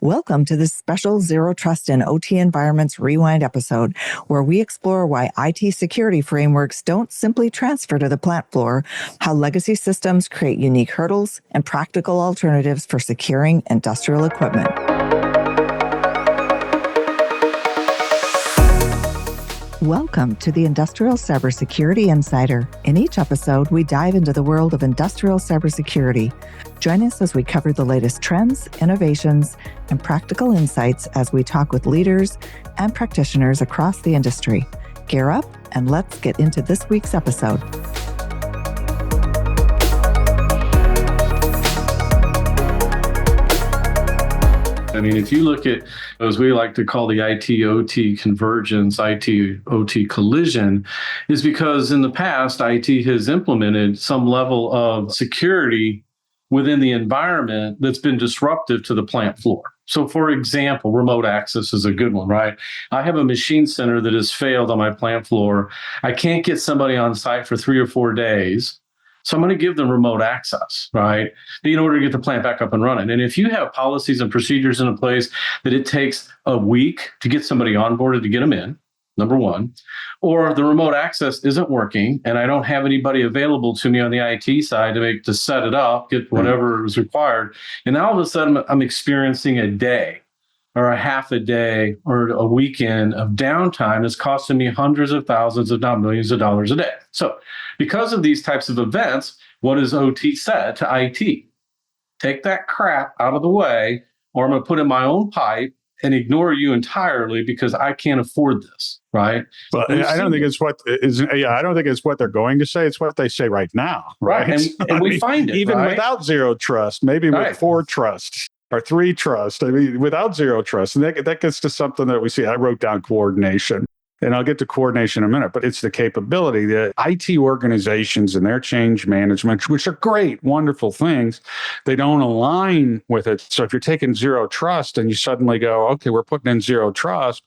Welcome to this special Zero Trust in OT Environments Rewind episode, where we explore why IT security frameworks don't simply transfer to the plant floor, how legacy systems create unique hurdles, and practical alternatives for securing industrial equipment. Welcome to the Industrial Cybersecurity Insider. In each episode, we dive into the world of industrial cybersecurity. Join us as we cover the latest trends, innovations, and practical insights as we talk with leaders and practitioners across the industry. Gear up and let's get into this week's episode. I mean, if you look at, as we like to call the IT-OT convergence, IT-OT collision, is because in the past, IT has implemented some level of security within the environment that's been disruptive to the plant floor. So for example, remote access is a good one, right? I have a machine center that has failed on my plant floor. I can't get somebody on site for 3 or 4 days. So I'm going to give them remote access, right, in order to get the plant back up and running. And if you have policies and procedures in place that it takes a week to get somebody onboarded to get them in, number one, or the remote access isn't working and I don't have anybody available to me on the IT side to set it up, get whatever is required, and now all of a sudden I'm experiencing a day or a half a day or a weekend of downtime that's costing me hundreds of thousands, if not millions of dollars a day. So because of these types of events, what has OT said to IT? Take that crap out of the way, or I'm going to put in my own pipe and ignore you entirely because I can't afford this, right? But I don't think it's what is. I don't think it's what they're going to say. It's what they say right now, right? And we find it even right? Without zero trust, maybe with 4 trust or 3 trust. I mean, without zero trust, and that gets to something that we see. I wrote down coordination. And I'll get to coordination in a minute, but it's the capability that IT organizations and their change management, which are great, wonderful things, they don't align with it. So if you're taking zero trust and you suddenly go, okay, we're putting in zero trust,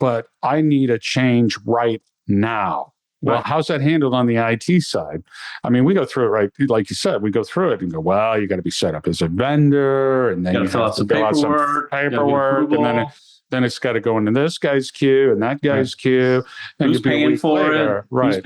but I need a change right now. Well, how's that handled on the IT side? I mean, we go through it, right? Like you said, we go through it and go, well, you got to be set up as a vendor, and then you fill out some paperwork, and then it's got to go into this guy's queue and that guy's queue. And who's paying for it? Right. Who's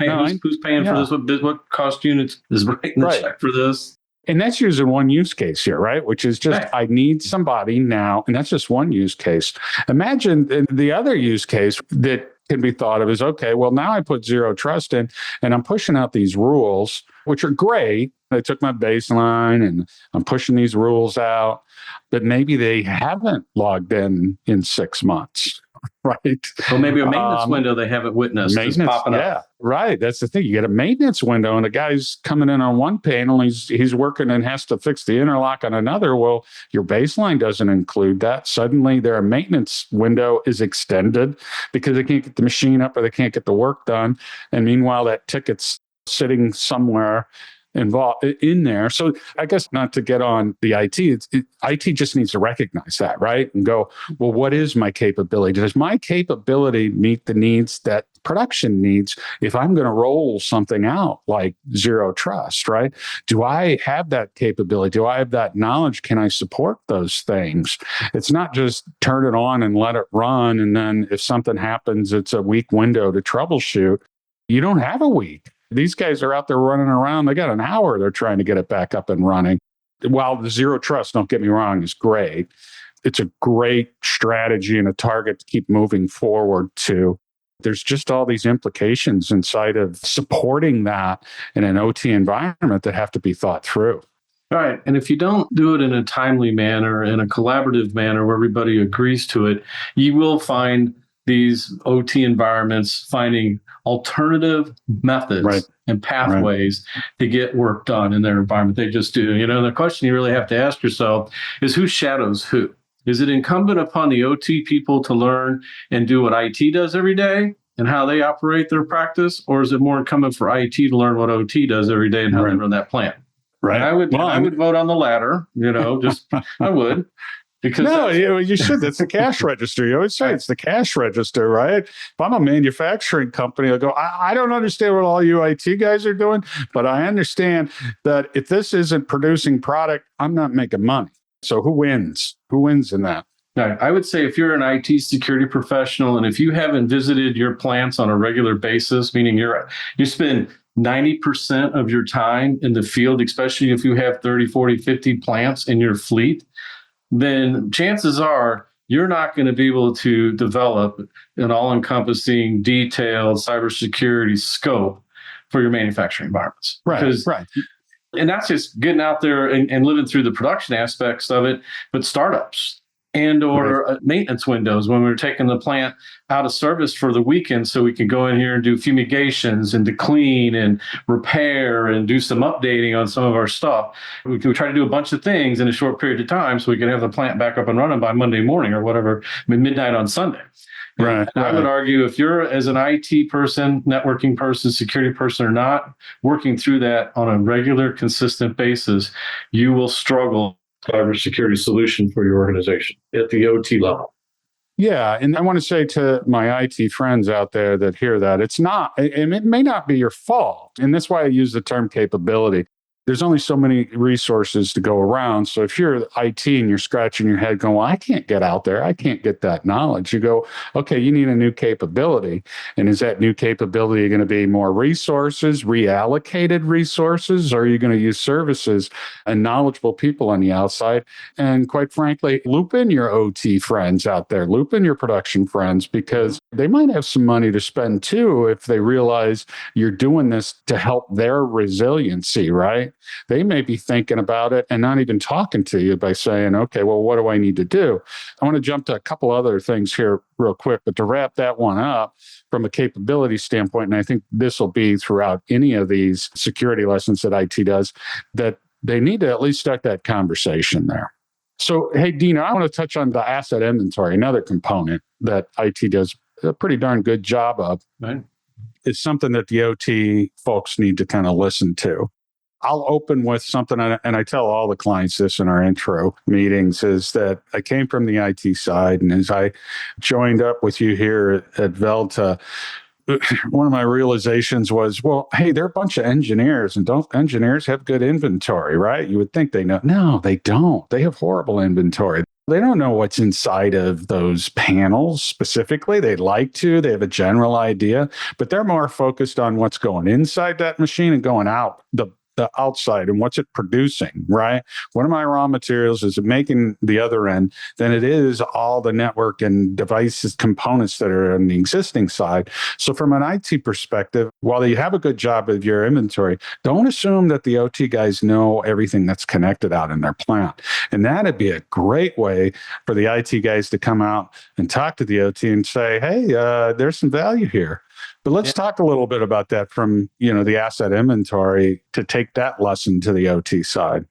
paying for this? What cost units is writing the check for this? And that's using one use case here, right? Which is just, I need somebody now. And that's just one use case. Imagine the other use case that can be thought of is, okay, well, now I put zero trust in and I'm pushing out these rules, which are great. I took my baseline and I'm pushing these rules out, but maybe they haven't logged in 6 months, right? Well, maybe a maintenance window they haven't witnessed is popping up. Yeah, right. That's the thing. You get a maintenance window and the guy's coming in on one panel, he's working and has to fix the interlock on another. Well, your baseline doesn't include that. Suddenly their maintenance window is extended because they can't get the machine up or they can't get the work done. And meanwhile, that ticket's sitting somewhere involved in there. So I guess not to get on the IT, IT just needs to recognize that, right? And go, well, what is my capability? Does my capability meet the needs that production needs if I'm going to roll something out like zero trust, right? Do I have that capability? Do I have that knowledge? Can I support those things? It's not just turn it on and let it run. And then if something happens, it's a week window to troubleshoot. You don't have a week. These guys are out there running around. They got an hour. They're trying to get it back up and running. While the zero trust, don't get me wrong, is great. It's a great strategy and a target to keep moving forward to. There's just all these implications inside of supporting that in an OT environment that have to be thought through. All right. And if you don't do it in a timely manner, in a collaborative manner where everybody agrees to it, you will find these OT environments finding alternative methods and pathways to get work done in their environment. They just do. The question you really have to ask yourself is who shadows who? Is it incumbent upon the OT people to learn and do what IT does every day and how they operate their practice? Or is it more incumbent for IT to learn what OT does every day and how they run that plant? Right. And I would vote on the latter, I would. Because you should. That's the cash register. You always say it's the cash register, right? If I'm a manufacturing company, I'll go, I don't understand what all you IT guys are doing, but I understand that if this isn't producing product, I'm not making money. So who wins? Who wins in that? Now, I would say if you're an IT security professional and if you haven't visited your plants on a regular basis, meaning you spend 90% of your time in the field, especially if you have 30, 40, 50 plants in your fleet, then chances are you're not going to be able to develop an all-encompassing, detailed cybersecurity scope for your manufacturing environments. Right. And that's just getting out there and living through the production aspects of it, but startups and or maintenance windows when we're taking the plant out of service for the weekend so we can go in here and do fumigations and to clean and repair and do some updating on some of our stuff. We try to do a bunch of things in a short period of time so we can have the plant back up and running by Monday morning or whatever, midnight on Sunday. Right. I would argue if you're, as an IT person, networking person, security person, or not working through that on a regular, consistent basis, you will struggle cybersecurity solution for your organization at the OT level. Yeah. And I want to say to my IT friends out there that hear that, it may not be your fault. And that's why I use the term capability. There's only so many resources to go around. So if you're IT and you're scratching your head going, well, I can't get out there, I can't get that knowledge. You go, okay, you need a new capability. And is that new capability going to be more resources, reallocated resources, or are you going to use services and knowledgeable people on the outside? And quite frankly, loop in your OT friends out there, loop in your production friends, because they might have some money to spend too if they realize you're doing this to help their resiliency, right? They may be thinking about it and not even talking to you by saying, okay, well, what do I need to do? I want to jump to a couple other things here real quick, but to wrap that one up from a capability standpoint, and I think this will be throughout any of these security lessons that IT does, that they need to at least start that conversation there. So, hey, Dino, I want to touch on the asset inventory, another component that IT does a pretty darn good job of. Right. It's something that the OT folks need to kind of listen to. I'll open with something, and I tell all the clients this in our intro meetings, is that I came from the IT side. And as I joined up with you here at Velta, one of my realizations was, well, hey, they're a bunch of engineers, and don't engineers have good inventory, right? You would think they know. No, they don't. They have horrible inventory. They don't know what's inside of those panels specifically. They'd like to. They have a general idea, but they're more focused on what's going inside that machine and going out the outside and what's it producing, right? What are my raw materials? Is it making the other end? Then it is all the network and devices, components that are on the existing side. So from an IT perspective, while you have a good job of your inventory, don't assume that the OT guys know everything that's connected out in their plant. And that'd be a great way for the IT guys to come out and talk to the OT and say, hey, there's some value here. But let's talk a little bit about that from, the asset inventory to take that lesson to the OT side.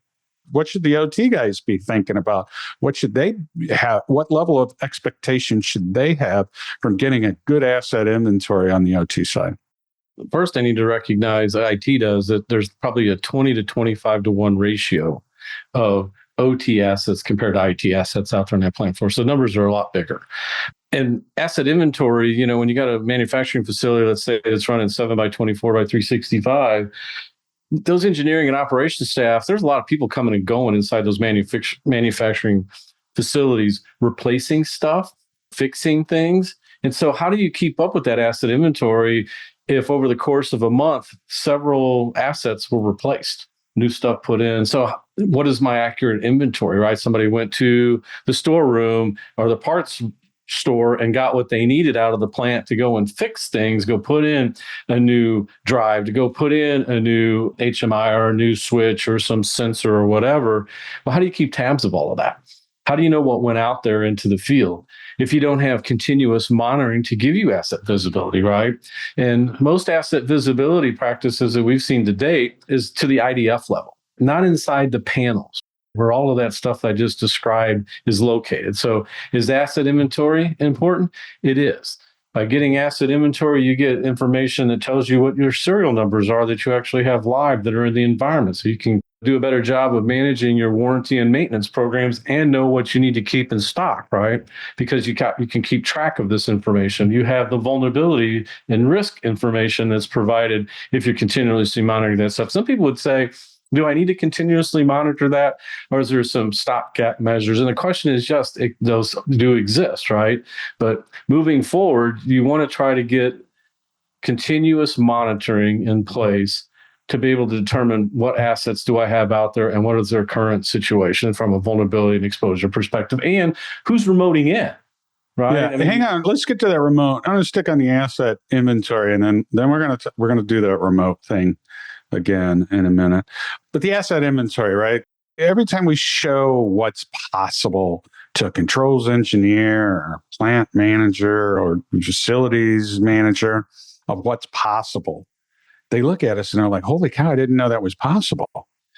What should the OT guys be thinking about? What should they have? What level of expectation should they have from getting a good asset inventory on the OT side? First, I need to recognize IT does that there's probably a 20 to 25 to 1 ratio of OT assets compared to IT assets out there on that plant floor. So numbers are a lot bigger. And asset inventory, when you got a manufacturing facility, let's say it's running 7 by 24 by 365, those engineering and operations staff, there's a lot of people coming and going inside those manufacturing facilities, replacing stuff, fixing things. And so how do you keep up with that asset inventory if over the course of a month, several assets were replaced? New stuff put in. So what is my accurate inventory, right? Somebody went to the storeroom or the parts store and got what they needed out of the plant to go and fix things, go put in a new drive, to go put in a new HMI or a new switch or some sensor or whatever. Well, how do you keep tabs of all of that? How do you know what went out there into the field if you don't have continuous monitoring to give you asset visibility, right? And most asset visibility practices that we've seen to date is to the IDF level, not inside the panels, where all of that stuff I just described is located. So is asset inventory important? It is. By getting asset inventory, you get information that tells you what your serial numbers are that you actually have live that are in the environment. So you can do a better job of managing your warranty and maintenance programs and know what you need to keep in stock, right? Because you can keep track of this information. You have the vulnerability and risk information that's provided if you're continuously monitoring that stuff. Some people would say, Do I need to continuously monitor that, or is there some stopgap measures? And the question is just, those do exist, right? But moving forward, you want to try to get continuous monitoring in place to be able to determine what assets do I have out there and what is their current situation from a vulnerability and exposure perspective, and who's remoting in, right? Yeah, hang on. Let's get to that remote. I'm going to stick on the asset inventory, and then we're going to do that remote thing again in a minute. But the asset inventory, right? Every time we show what's possible to a controls engineer or plant manager or facilities manager of what's possible, they look at us and they're like, holy cow, I didn't know that was possible.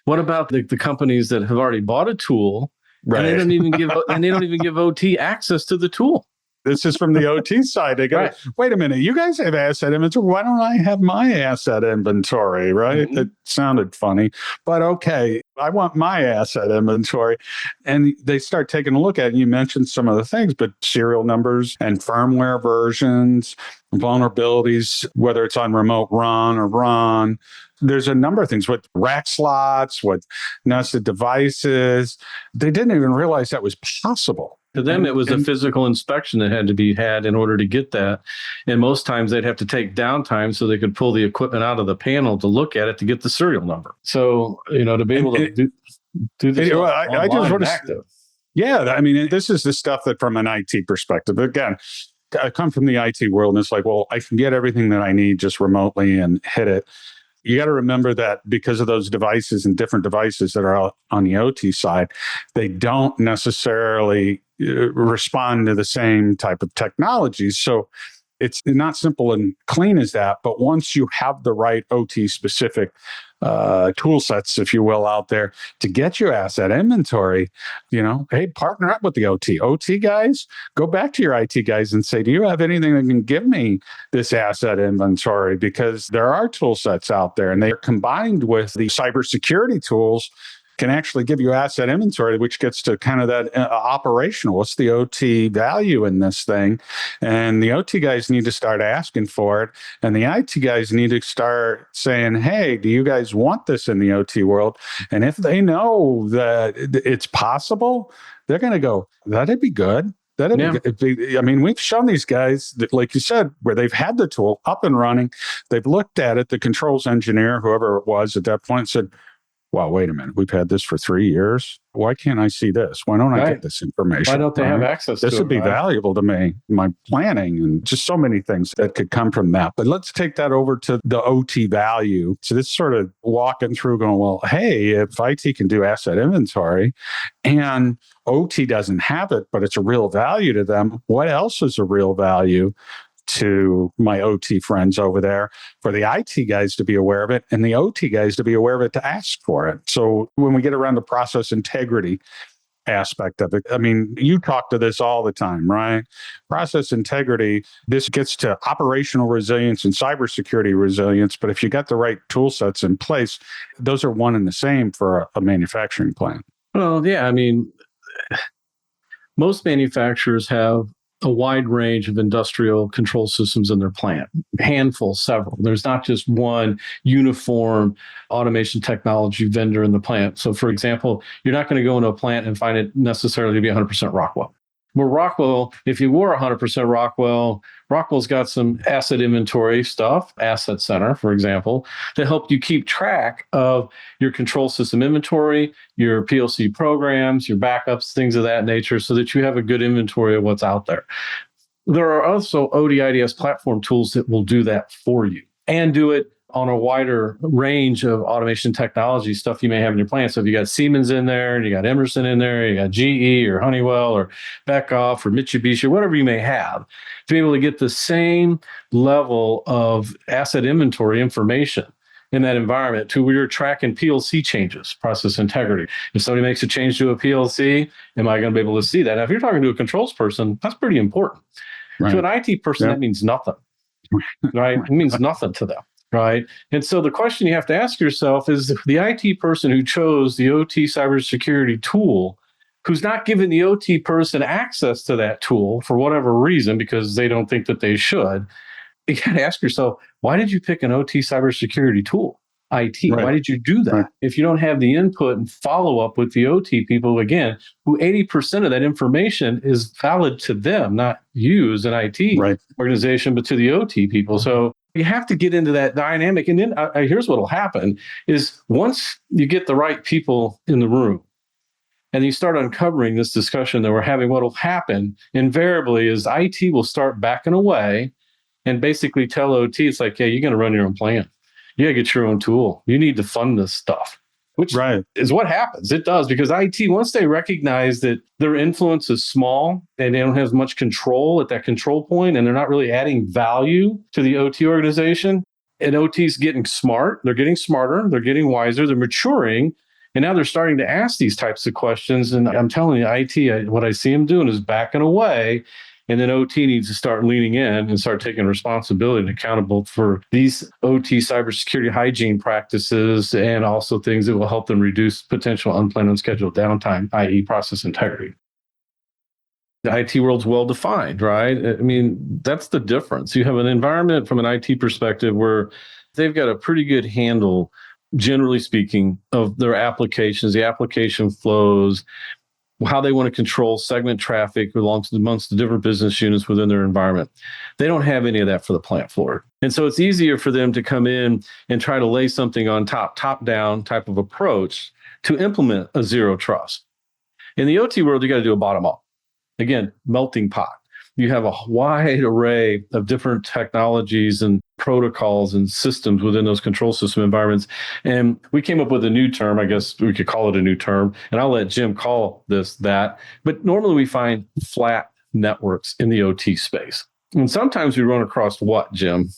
What about the companies that have already bought a tool, right, and they don't even give OT access to the tool? This is from the OT side. They go, right. Wait a minute, you guys have asset inventory. Why don't I have my asset inventory? Right? Mm-hmm. It sounded funny, but okay, I want my asset inventory. And they start taking a look at it. And you mentioned some of the things, but serial numbers and firmware versions, vulnerabilities, whether it's on remote run or run. There's a number of things with rack slots, with nested devices. They didn't even realize that was possible. To them, it was a physical inspection that had to be had in order to get that. And most times they'd have to take downtime so they could pull the equipment out of the panel to look at it to get the serial number. So, to be able to do this I just want to, yeah, I mean, this is the stuff that from an IT perspective, again, I come from the IT world, and it's like, well, I can get everything that I need just remotely and hit it. You got to remember that because of those devices and different devices that are on the OT side, they don't necessarily respond to the same type of technologies. So it's not simple and clean as that. But once you have the right OT specific tool sets, if you will, out there to get your asset inventory, hey, partner up with the OT guys, go back to your IT guys and say, do you have anything that can give me this asset inventory? Because there are tool sets out there, and they're combined with the cybersecurity tools can actually give you asset inventory, which gets to kind of that operational. What's the OT value in this thing? And the OT guys need to start asking for it. And the IT guys need to start saying, hey, do you guys want this in the OT world? And if they know that it's possible, they're going to go, that'd be good. I mean, we've shown these guys that, like you said, where they've had the tool up and running. They've looked at it. The controls engineer, whoever it was at that point, said, wow, wait a minute. We've had this for 3 years. Why can't I see this? Why don't I get this information? Why don't they have access to it? This would be valuable to me, my planning, and just so many things that could come from that. But let's take that over to the OT value. So this sort of walking through going, well, hey, if IT can do asset inventory and OT doesn't have it, but it's a real value to them, what else is a real value to my OT friends over there, for the IT guys to be aware of it and the OT guys to be aware of it, to ask for it? So when we get around the process integrity aspect of it, I mean, you talk to this all the time, right? Process integrity, this gets to operational resilience and cybersecurity resilience. But if you got the right tool sets in place, those are one and the same for a manufacturing plant. Well, yeah, I mean, most manufacturers have a wide range of industrial control systems in their plant, handful, several. There's not just one uniform automation technology vendor in the plant. So for example, you're not going to go into a plant and find it necessarily to be 100% Rockwell. Where Rockwell, if you were 100% Rockwell, Rockwell's got some asset inventory stuff, Asset Center, for example, to help you keep track of your control system inventory, your PLC programs, your backups, things of that nature, so that you have a good inventory of what's out there. There are also ODIDS platform tools that will do that for you and do it on a wider range of automation technology stuff you may have in your plant. So if you got Siemens in there, and you got Emerson in there, you got GE or Honeywell or Beckhoff or Mitsubishi, or whatever you may have, to be able to get the same level of asset inventory information in that environment to where you're tracking PLC changes, process integrity. If somebody makes a change to a PLC, am I going to be able to see that? Now, if you're talking to a controls person, that's pretty important. Right. To an IT person, that means nothing, right? It means nothing to them. Right. And so the question you have to ask yourself is, the IT person who chose the OT cybersecurity tool, who's not giving the OT person access to that tool for whatever reason, because they don't think that they should, you got to ask yourself, why did you pick an OT cybersecurity tool? IT? Right. Why did you do that? Right. If you don't have the input and follow up with the OT people, again, who 80% of that information is valid to them, not you as an IT Right. organization, but to the OT people. So you have to get into that dynamic. And then here's what will happen is once you get the right people in the room, and you start uncovering this discussion that we're having, what will happen invariably is IT will start backing away and basically tell OT, it's like, yeah, you're going to run your own plan. You got to get your own tool. You need to fund this stuff, which is what happens. It does, because IT, once they recognize that their influence is small and they don't have as much control at that control point, and they're not really adding value to the OT organization, and OT's getting smart, they're getting smarter, they're getting wiser, they're maturing. And now they're starting to ask these types of questions. And I'm telling you, IT, what I see them doing is backing away. And then OT needs to start leaning in and start taking responsibility and accountable for these OT cybersecurity hygiene practices, and also things that will help them reduce potential unplanned, unscheduled downtime, i.e. process integrity. The IT world's well defined, right? I mean, that's the difference. You have an environment from an IT perspective where they've got a pretty good handle, generally speaking, of their applications, the application flows, how they want to control segment traffic amongst the different business units within their environment. They don't have any of that for the plant floor. And so it's easier for them to come in and try to lay something on top-down type of approach to implement a zero trust. In the OT world, you got to do a bottom-up. Again, melting pot. You have a wide array of different technologies and protocols and systems within those control system environments. And we came up with a new term, I guess we could call it a new term, and I'll let Jim call this that. But normally we find flat networks in the OT space. And sometimes we run across what, Jim?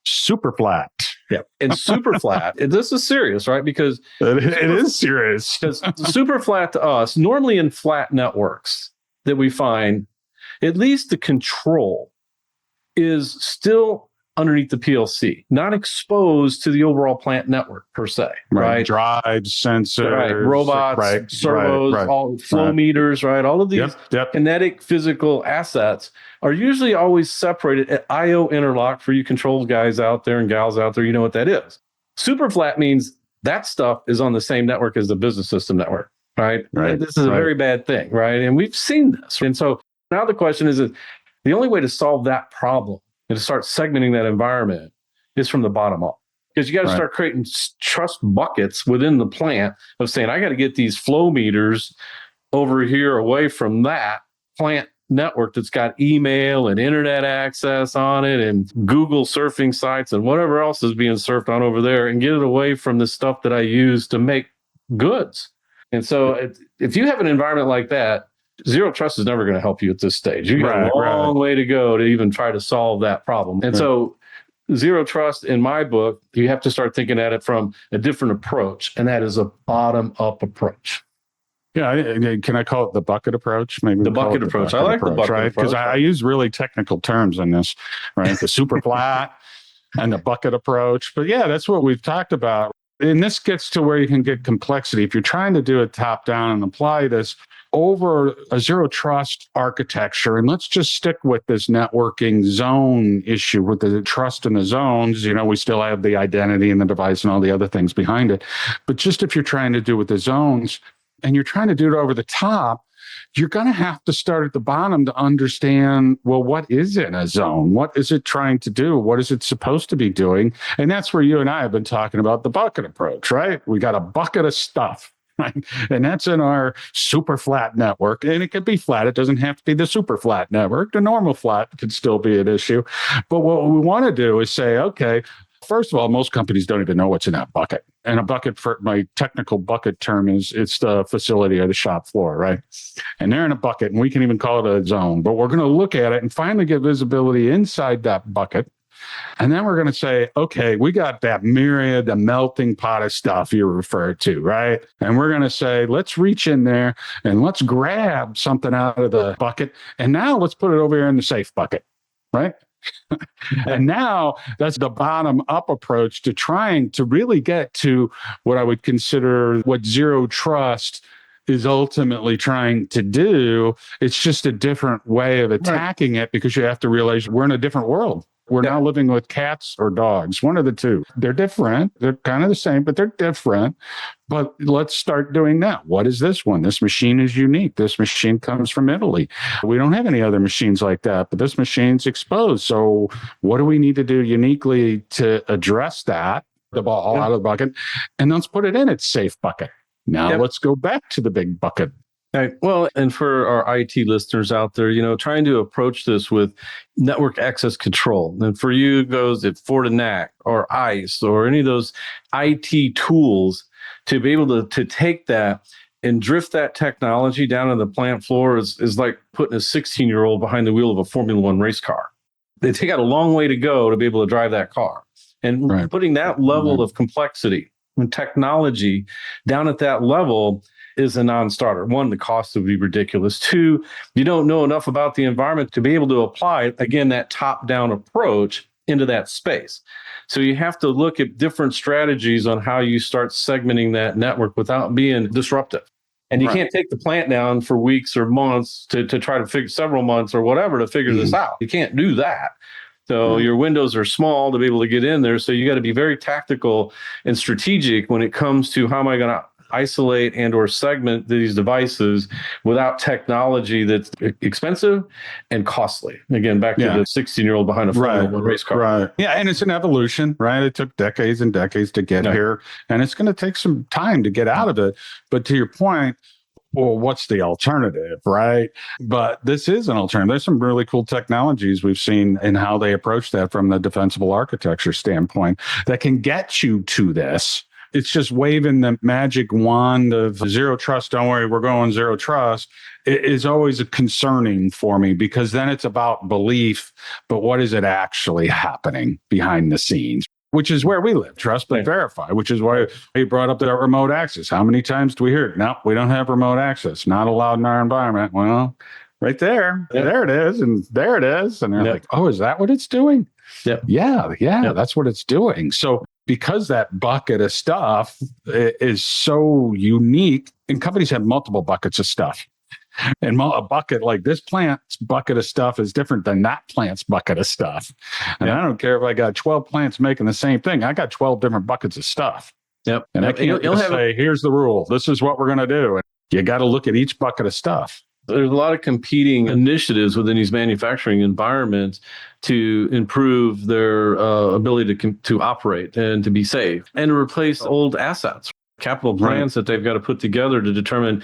Super flat. Yeah. And super flat. This is serious, right? Because it is serious. Because super flat to us, normally in flat networks that we find, at least the control is still underneath the PLC, not exposed to the overall plant network per se, right? Drives, sensors, robots, servos, all flow meters, right? All of these kinetic physical assets are usually always separated at IO interlock. For you controls guys out there and gals out there, you know what that is. Super flat means that stuff is on the same network as the business system network, right? This is a very bad thing, right? And we've seen this. And so now the question is the only way to solve that problem and to start segmenting that environment is from the bottom up. Because you got to start creating trust buckets within the plant of saying, I got to get these flow meters over here away from that plant network that's got email and internet access on it and Google surfing sites and whatever else is being surfed on over there, and get it away from the stuff that I use to make goods. And so if you have an environment like that, zero trust is never going to help you at this stage. You got a long way to go to even try to solve that problem. And so zero trust, in my book, you have to start thinking at it from a different approach, and that is a bottom-up approach. Yeah, can I call it the bucket approach? Maybe the bucket approach. I like the bucket approach. Because I use really technical terms in this, right? The super flat and the bucket approach. But yeah, that's what we've talked about. And this gets to where you can get complexity. If you're trying to do it top-down and apply this over a zero trust architecture, and let's just stick with this networking zone issue with the trust in the zones, we still have the identity and the device and all the other things behind it. But just if you're trying to do with the zones and you're trying to do it over the top, you're going to have to start at the bottom to understand, well, what is in a zone? What is it trying to do? What is it supposed to be doing? And that's where you and I have been talking about the bucket approach, right? We got a bucket of stuff. Right? And that's in our super flat network. And it could be flat. It doesn't have to be the super flat network. The normal flat could still be an issue. But what we want to do is say, okay, first of all, most companies don't even know what's in that bucket. And a bucket, for my technical bucket term, is it's the facility or the shop floor, right? And they're in a bucket, and we can even call it a zone. But we're going to look at it and finally get visibility inside that bucket. And then we're going to say, okay, we got that myriad, the melting pot of stuff you referred to, right? And we're going to say, let's reach in there and let's grab something out of the bucket. And now let's put it over here in the safe bucket, right? And now that's the bottom up approach to trying to really get to what I would consider what zero trust is ultimately trying to do. It's just a different way of attacking it, because you have to realize we're in a different world. We're now living with cats or dogs, one of the two. They're different. They're kind of the same, but they're different. But let's start doing that. What is this one? This machine is unique. This machine comes from Italy. We don't have any other machines like that, but this machine's exposed. So what do we need to do uniquely to address that? The ball out of the bucket, and let's put it in its safe bucket. Now let's go back to the big bucket. Right. Well, and for our IT listeners out there, trying to approach this with network access control. And for you goes at Fortinet or ICE or any of those IT tools to be able to take that and drift that technology down on the plant floor is like putting a 16-year-old behind the wheel of a Formula One race car. They take out a long way to go to be able to drive that car. And putting that level of complexity and technology down at that level is a non-starter. One, the cost would be ridiculous. Two, you don't know enough about the environment to be able to apply, again, that top-down approach into that space. So you have to look at different strategies on how you start segmenting that network without being disruptive. And you can't take the plant down for weeks or months to try to figure several months or whatever to figure this out. You can't do that. So your windows are small to be able to get in there. So you got to be very tactical and strategic when it comes to how am I going to isolate and or segment these devices without technology that's expensive and costly. Again, back to the 16-year-old behind a Formula One race car. Right. Yeah, and it's an evolution, right? It took decades and decades to get here, and it's going to take some time to get out of it. But to your point, well, what's the alternative, right? But this is an alternative. There's some really cool technologies we've seen in how they approach that from the defensible architecture standpoint that can get you to this. It's just waving the magic wand of zero trust. Don't worry, we're going zero trust. It is always concerning for me because then it's about belief, but what is it actually happening behind the scenes? Which is where we live. Trust but verify, which is why he brought up that remote access. How many times do we hear it? No, we don't have remote access. Not allowed in our environment. Well, right there. There it is. And there it is. And they're like, oh, is that what it's doing? Yeah, that's what it's doing. So because that bucket of stuff is so unique, and companies have multiple buckets of stuff. And a bucket like this plant's bucket of stuff is different than that plant's bucket of stuff. And I don't care if I got 12 plants making the same thing. I got 12 different buckets of stuff. And I can't say, here's the rule. This is what we're going to do. And you got to look at each bucket of stuff. There's a lot of competing initiatives within these manufacturing environments to improve their ability to operate and to be safe and to replace old assets. Capital plans that they've got to put together to determine,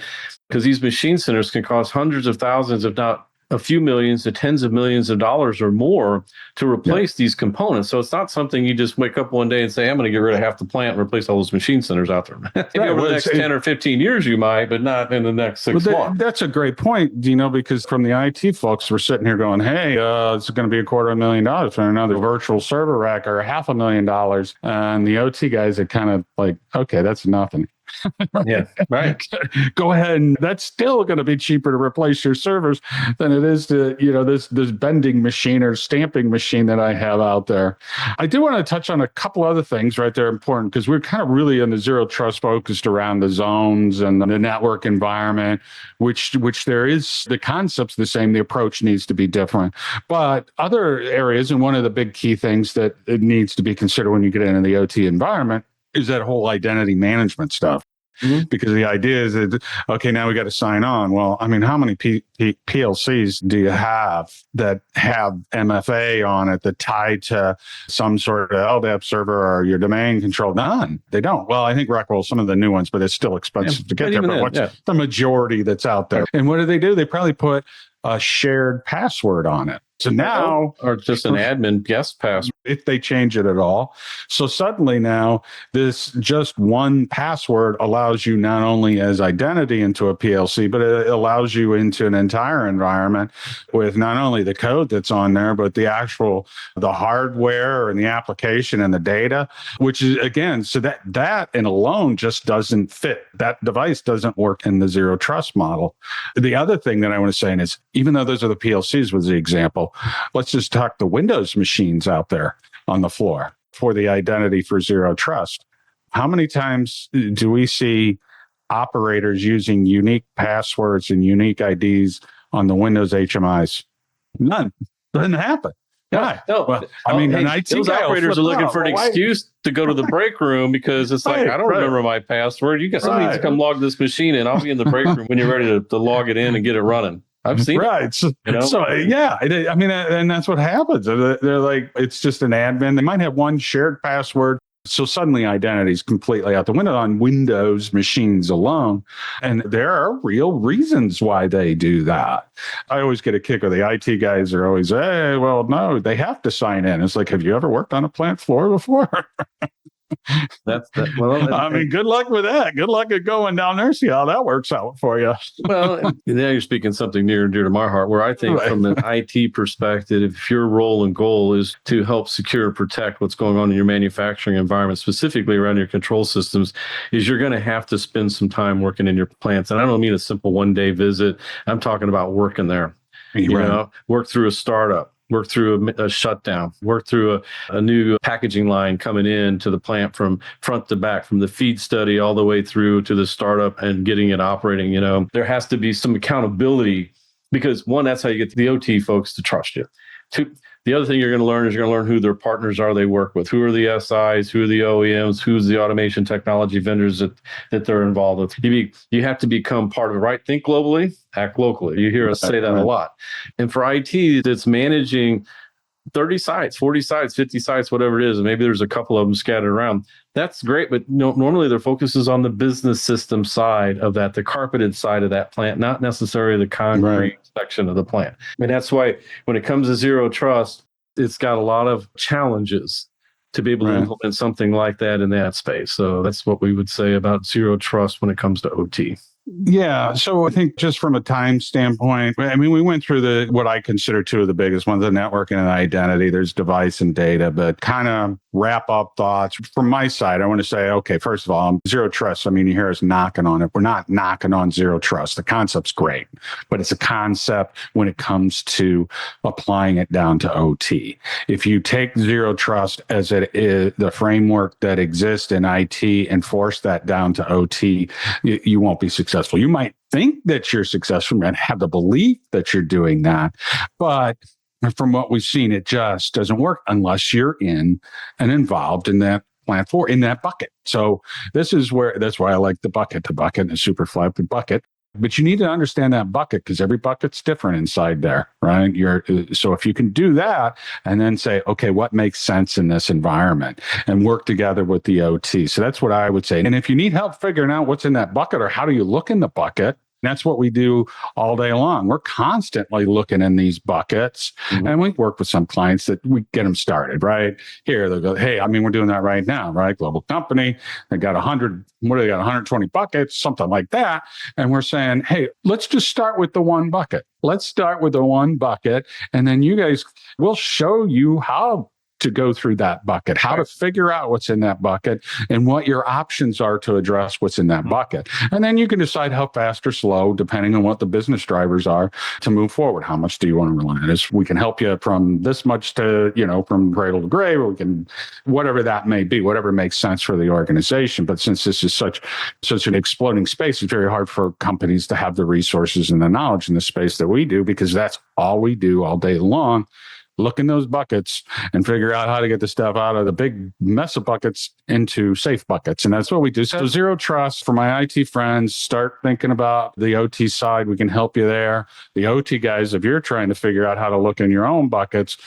because these machine centers can cost hundreds of thousands, if not a few millions to tens of millions of dollars or more to replace these components. So it's not something you just wake up one day and say, I'm going to get rid of half the plant and replace all those machine centers out there. Maybe over the next 10 or 15 years you might, but not in the next 6 months. That's a great point, Dino, because from the IT folks, we're sitting here going, hey, it's going to be $250,000 for another virtual server rack or $500,000. And the OT guys are kind of like, okay, that's nothing. Go ahead, and that's still going to be cheaper to replace your servers than it is to this bending machine or stamping machine that I have out there. I do want to touch on a couple other things right there important, because we're kind of really in the zero trust focused around the zones and the network environment, which there is the concept's the same, the approach needs to be different, but other areas, and one of the big key things that it needs to be considered when you get into the OT environment is that whole identity management stuff. Because the idea is that, okay, now we got to sign on. Well, I mean, how many PLCs do you have that have MFA on it that tied to some sort of LDAP server or your domain control? None. They don't. Well, I think Rockwell, some of the new ones, but it's still expensive to get there. But what's the majority that's out there? And what do? They probably put a shared password on it. So now, or just an admin guest password, if they change it at all. So suddenly now, this just one password allows you not only as identity into a PLC, but it allows you into an entire environment with not only the code that's on there, but the hardware and the application and the data, which is, again, so that in alone just doesn't fit. That device doesn't work in the zero trust model. The other thing that I want to say is, even though those are the PLCs was the example, let's just talk the Windows machines out there on the floor for the identity for zero trust. How many times do we see operators using unique passwords and unique IDs on the Windows HMIs? None. Doesn't happen. Right. No, Well, I mean, an IT those guy will operators are flip looking out. for an Well, why- excuse to go to the break room because it's like, Right, I don't right. remember my password. Somebody needs to come log this machine in. I'll be in the break room when you're ready to log it in and get it running. I've seen it. Right. So, You know? yeah, I mean, and that's what happens. They're like, it's just an admin. They might have one shared password. So suddenly identity is completely out the window on Windows machines alone. And there are real reasons why they do that. I always get a kick of the IT guys are always, hey, well, no, they have to sign in. It's like, have you ever worked on a plant floor before? Well, I mean, good luck with that. Good luck at going down there. See how that works out for you. well, now you're speaking something near and dear to my heart, where I think Right. from an IT perspective, if your role and goal is to help secure and protect what's going on in your manufacturing environment, specifically around your control systems, is you're going to have to spend some time working in your plants. And I don't mean a simple one-day visit. I'm talking about working there. Work through a startup, work through a shutdown, work through a new packaging line coming in to the plant from front to back, from the feed study all the way through to the startup and getting it operating. There has to be some accountability because one, that's how you get the OT folks to trust you. Two, the other thing you're going to learn is you're going to learn who their partners are they work with, who are the SIs, who are the OEMs, who's the automation technology vendors that they're involved with. You have to become part of it, right? Think globally, act locally. You hear us say that a lot. And for IT, it's managing 30 sites, 40 sites, 50 sites, whatever it is. And maybe there's a couple of them scattered around. That's great. But normally their focus is on the business system side of that, the carpeted side of that plant, not necessarily the concrete section of the plant. And that's why when it comes to zero trust, it's got a lot of challenges to be able to implement something like that in that space. So that's what we would say about zero trust when it comes to OT. Yeah. So I think just from a time standpoint, I mean, we went through what I consider two of the biggest ones, the networking and identity. There's device and data, but kind of wrap up thoughts from my side. I want to say, okay, first of all, zero trust. I mean, you hear us knocking on it. We're not knocking on zero trust. The concept's great, but it's a concept when it comes to applying it down to OT. If you take zero trust as it is the framework that exists in IT and force that down to OT, you won't be successful. You might think that you're successful and have the belief that you're doing that, but from what we've seen, it just doesn't work unless you're in and involved in that plant floor, in that bucket. So that's why I like the bucket and the super flat bucket. But you need to understand that bucket because every bucket's different inside there, right? So if you can do that and then say, okay, what makes sense in this environment and work together with the OT. So that's what I would say. And if you need help figuring out what's in that bucket or how do you look in the bucket, that's what we do all day long. We're constantly looking in these buckets and we work with some clients that we get them started, right? Here, they go, hey, I mean, we're doing that right now, right? Global company, they got 120 buckets, something like that. And we're saying, hey, let's just start with the one bucket. Let's start with the one bucket. And then you guys, we'll show you how to go through that bucket, how to figure out what's in that bucket and what your options are to address what's in that bucket. And then you can decide how fast or slow, depending on what the business drivers are, to move forward. How much do you want to rely on this? We can help you from this much to, from cradle to grave, or we can, whatever that may be, whatever makes sense for the organization. But since this is such an exploding space, it's very hard for companies to have the resources and the knowledge in the space that we do, because that's all we do all day long. Look in those buckets and figure out how to get the stuff out of the big mess of buckets into safe buckets. And that's what we do. So zero trust for my IT friends, start thinking about the OT side. We can help you there. The OT guys, if you're trying to figure out how to look in your own buckets,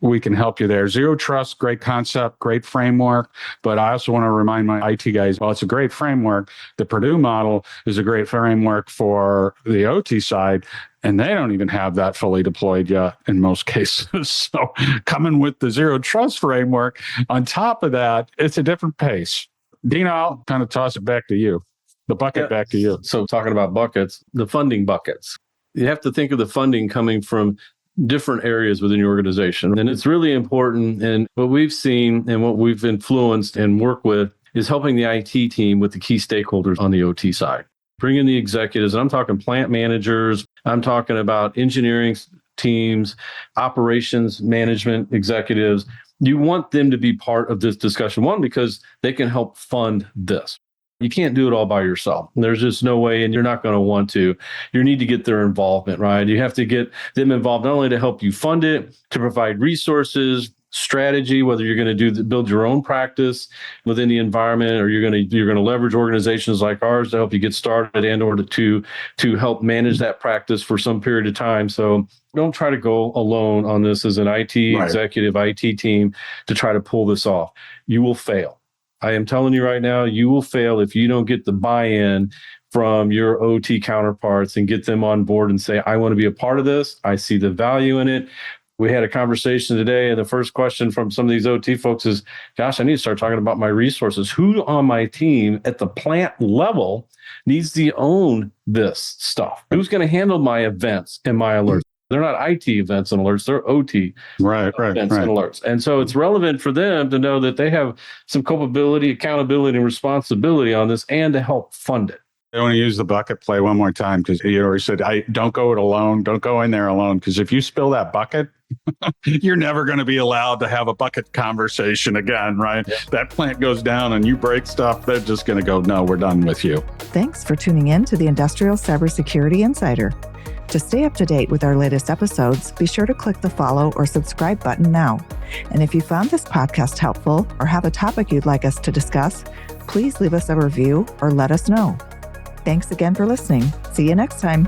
we can help you there. Zero trust, great concept, great framework. But I also want to remind my IT guys, while it's a great framework, the Purdue model is a great framework for the OT side. And they don't even have that fully deployed yet in most cases. So coming with the zero trust framework on top of that, it's a different pace. Dino, I'll kind of toss it back to you. The bucket back to you. So talking about buckets, the funding buckets, you have to think of the funding coming from different areas within your organization. And it's really important. And what we've seen and what we've influenced and worked with is helping the IT team with the key stakeholders on the OT side. Bring in the executives. I'm talking plant managers. I'm talking about engineering teams, operations management executives. You want them to be part of this discussion. One, because they can help fund this. You can't do it all by yourself. There's just no way, and you're not going to want to. You need to get their involvement, right? You have to get them involved not only to help you fund it, to provide resources, strategy, whether you're going to build your own practice within the environment, or you're going to leverage organizations like ours to help you get started and or to help manage that practice for some period of time. So don't try to go alone on this as an IT executive, IT team to try to pull this off. You will fail. I am telling you right now, you will fail if you don't get the buy-in from your OT counterparts and get them on board and say, I want to be a part of this. I see the value in it. We had a conversation today, and the first question from some of these OT folks is, gosh, I need to start talking about my resources. Who on my team at the plant level needs to own this stuff? Who's going to handle my events and my alerts? They're not IT events and alerts, they're OT events and alerts. And so it's relevant for them to know that they have some culpability, accountability, and responsibility on this, and to help fund it. I want to use the bucket play one more time, because you already said, don't go it alone. Don't go in there alone, because if you spill that bucket, you're never going to be allowed to have a bucket conversation again, right? Yeah. That plant goes down and you break stuff, they're just going to go, no, we're done with you. Thanks for tuning in to the Industrial Cybersecurity Insider. To stay up to date with our latest episodes, be sure to click the follow or subscribe button now. And if you found this podcast helpful or have a topic you'd like us to discuss, please leave us a review or let us know. Thanks again for listening. See you next time.